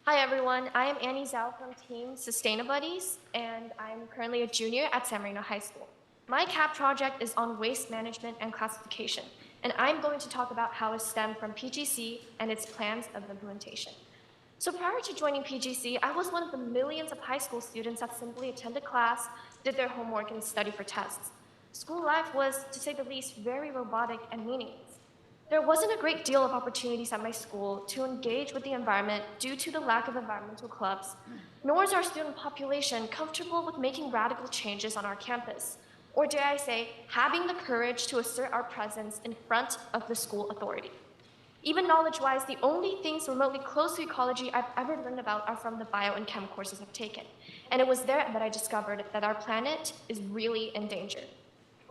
Hi everyone, I am Annie Zhao from Team Sustainabilities, and I'm currently a junior at San Marino High School. My CAP project is on waste management and classification, and I'm going to talk about how it stemmed from PGC and its plans of implementation. So prior to joining PGC, I was one of the millions of high school students that simply attended class, did their homework, and studied for tests. School life was, to say the least, very robotic and meaningless. There wasn't a great deal of opportunities at my school to engage with the environment due to the lack of environmental clubs, nor is our student population comfortable with making radical changes on our campus, or dare I say, having the courage to assert our presence in front of the school authority. Even knowledge-wise, the only things remotely close to ecology I've ever learned about are from the bio and chem courses I've taken. And it was there that I discovered that our planet is really in danger.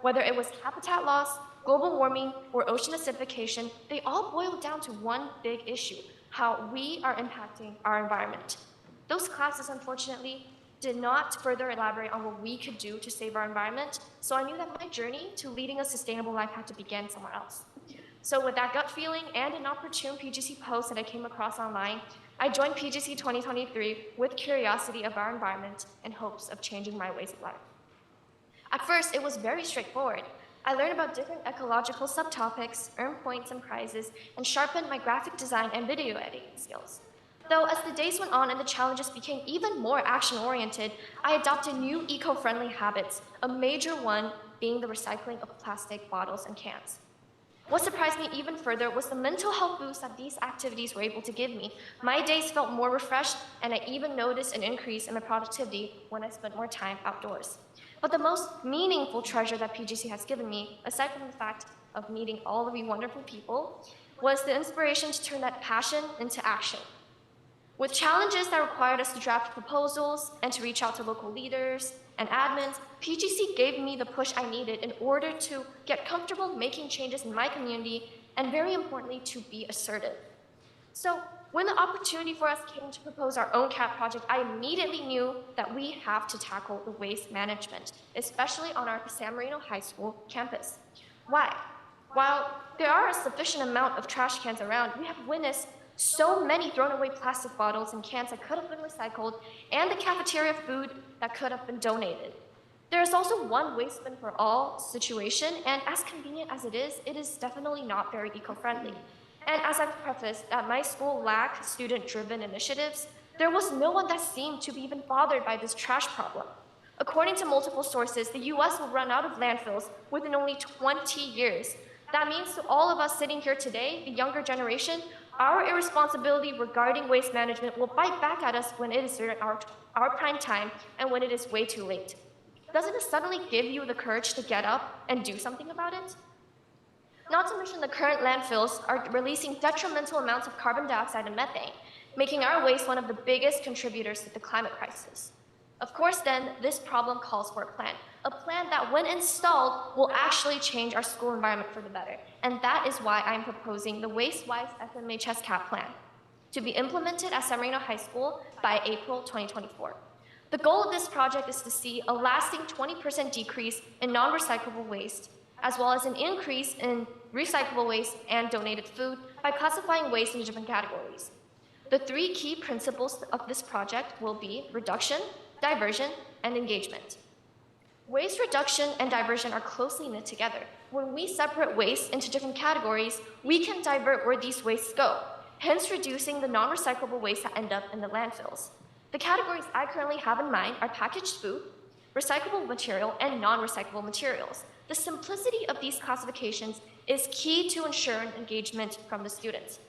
Whether it was habitat loss, global warming, or ocean acidification, they all boil down to one big issue: how we are impacting our environment. Those classes, unfortunately, did not further elaborate on what we could do to save our environment, so I knew that my journey to leading a sustainable life had to begin somewhere else. So with that gut feeling and an opportune PGC post that I came across online, I joined PGC 2023 with curiosity of our environment and hopes of changing my ways of life. At first, it was very straightforward. I learned about different ecological subtopics, earned points and prizes, and sharpened my graphic design and video editing skills. Though as the days went on and the challenges became even more action-oriented, I adopted new eco-friendly habits, a major one being the recycling of plastic bottles and cans. What surprised me even further was the mental health boost that these activities were able to give me. My days felt more refreshed, and I even noticed an increase in my productivity when I spent more time outdoors. But the most meaningful treasure that PGC has given me, aside from the fact of meeting all of you wonderful people, was the inspiration to turn that passion into action. With challenges that required us to draft proposals and to reach out to local leaders and admins, PGC gave me the push I needed in order to get comfortable making changes in my community and, very importantly, to be assertive. So when the opportunity for us came to propose our own CAP project, I immediately knew that we have to tackle the waste management, especially on our San Marino High School campus. Why? While there are a sufficient amount of trash cans around, we have witnessed so many thrown away plastic bottles and cans that could have been recycled, and the cafeteria food that could have been donated. There is also one waste bin for all situation, and as convenient as it is definitely not very eco-friendly. And as I've prefaced, that my school lacked student-driven initiatives, there was no one that seemed to be even bothered by this trash problem. According to multiple sources, the US will run out of landfills within only 20 years. That means to all of us sitting here today, the younger generation, our irresponsibility regarding waste management will bite back at us when it is during our prime time and when it is way too late. Doesn't it suddenly give you the courage to get up and do something about it? Not to mention the current landfills are releasing detrimental amounts of carbon dioxide and methane, making our waste one of the biggest contributors to the climate crisis. Of course, then, this problem calls for a plan that, when installed, will actually change our school environment for the better. And that is why I'm proposing the Waste-Wise SMHS CAP plan to be implemented at San Marino High School by April 2024. The goal of this project is to see a lasting 20% decrease in non-recyclable waste, as well as an increase in recyclable waste and donated food by classifying waste into different categories. The three key principles of this project will be reduction, diversion, and engagement. Waste reduction and diversion are closely knit together. When we separate waste into different categories, we can divert where these wastes go, hence reducing the non-recyclable waste that end up in the landfills. The categories I currently have in mind are packaged food, recyclable material, and non-recyclable materials. The simplicity of these classifications is key to ensuring engagement from the students.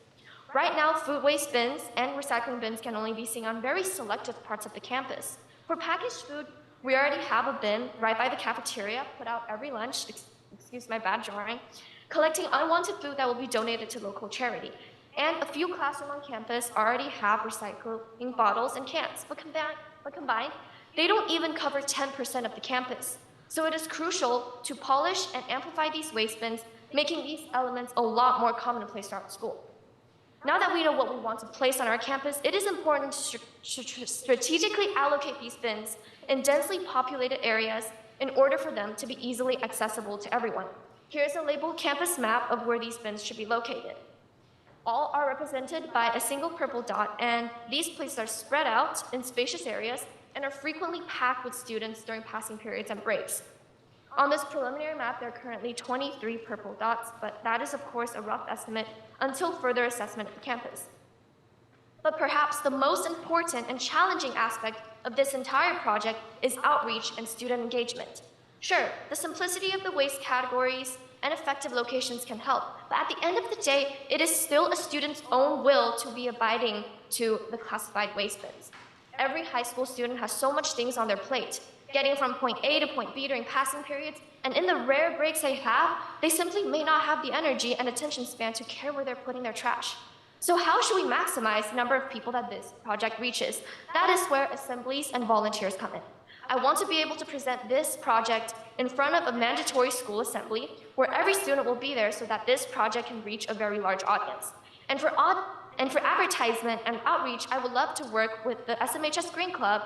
Right now, food waste bins and recycling bins can only be seen on very selective parts of the campus. For packaged food, we already have a bin right by the cafeteria, put out every lunch, excuse my bad drawing, collecting unwanted food that will be donated to local charity. And a few classrooms on campus already have recycling bottles and cans, but combined, they don't even cover 10% of the campus. So it is crucial to polish and amplify these waste bins, making these elements a lot more commonplace throughout school. Now that we know what we want to place on our campus, it is important to strategically allocate these bins in densely populated areas in order for them to be easily accessible to everyone. Here's a labeled campus map of where these bins should be located. All are represented by a single purple dot, and these places are spread out in spacious areas and are frequently packed with students during passing periods and breaks. On this preliminary map, there are currently 23 purple dots, but that is, of course, a rough estimate until further assessment of the campus. But perhaps the most important and challenging aspect of this entire project is outreach and student engagement. Sure, the simplicity of the waste categories and effective locations can help, but at the end of the day, it is still a student's own will to be abiding to the classified waste bins. Every high school student has so much things on their plate, getting from point A to point B during passing periods, and in the rare breaks they have, they simply may not have the energy and attention span to care where they're putting their trash. So how should we maximize the number of people that this project reaches? That is where assemblies and volunteers come in. I want to be able to present this project in front of a mandatory school assembly where every student will be there so that this project can reach a very large audience. And for advertisement and outreach, I would love to work with the SMHS Green Club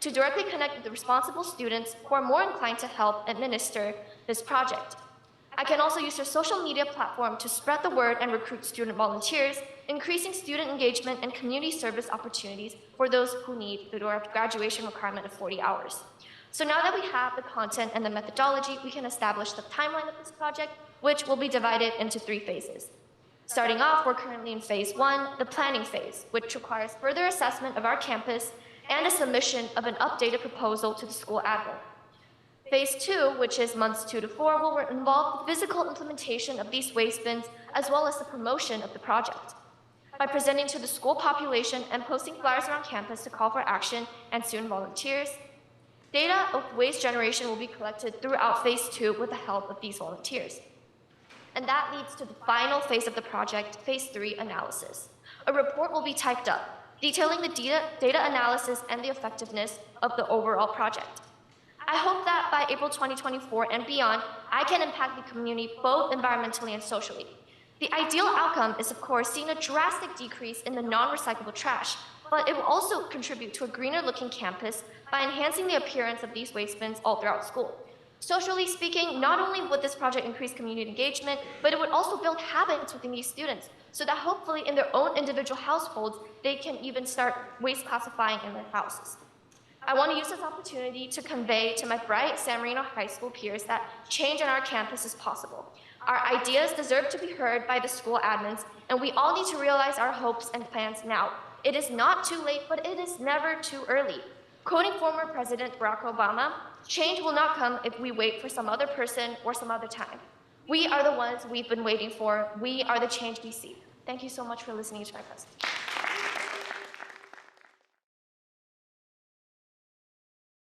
to directly connect with the responsible students who are more inclined to help administer this project. I can also use their social media platform to spread the word and recruit student volunteers, increasing student engagement and community service opportunities for those who need the graduation requirement of 40 hours. So now that we have the content and the methodology, we can establish the timeline of this project, which will be divided into 3 phases. Starting off, we're currently in phase 1, the planning phase, which requires further assessment of our campus and a submission of an updated proposal to the school admin. Phase 2, which is months 2 to 4, will involve the physical implementation of these waste bins as well as the promotion of the project. By presenting to the school population and posting flyers around campus to call for action and student volunteers, data of waste generation will be collected throughout phase 2 with the help of these volunteers. And that leads to the final phase of the project, phase 3 analysis. A report will be typed up, detailing the data analysis and the effectiveness of the overall project. I hope that by April 2024 and beyond, I can impact the community both environmentally and socially. The ideal outcome is, of course, seeing a drastic decrease in the non-recyclable trash, but it will also contribute to a greener-looking campus by enhancing the appearance of these waste bins all throughout school. Socially speaking, not only would this project increase community engagement, but it would also build habits within these students, so that hopefully in their own individual households, they can even start waste classifying in their houses. I want to use this opportunity to convey to my bright San Marino High School peers that change on our campus is possible. Our ideas deserve to be heard by the school admins, and we all need to realize our hopes and plans now. It is not too late, but it is never too early. Quoting former President Barack Obama, change will not come if we wait for some other person or some other time. We are the ones we've been waiting for. We are the change we seek. Thank you so much for listening to my presentation.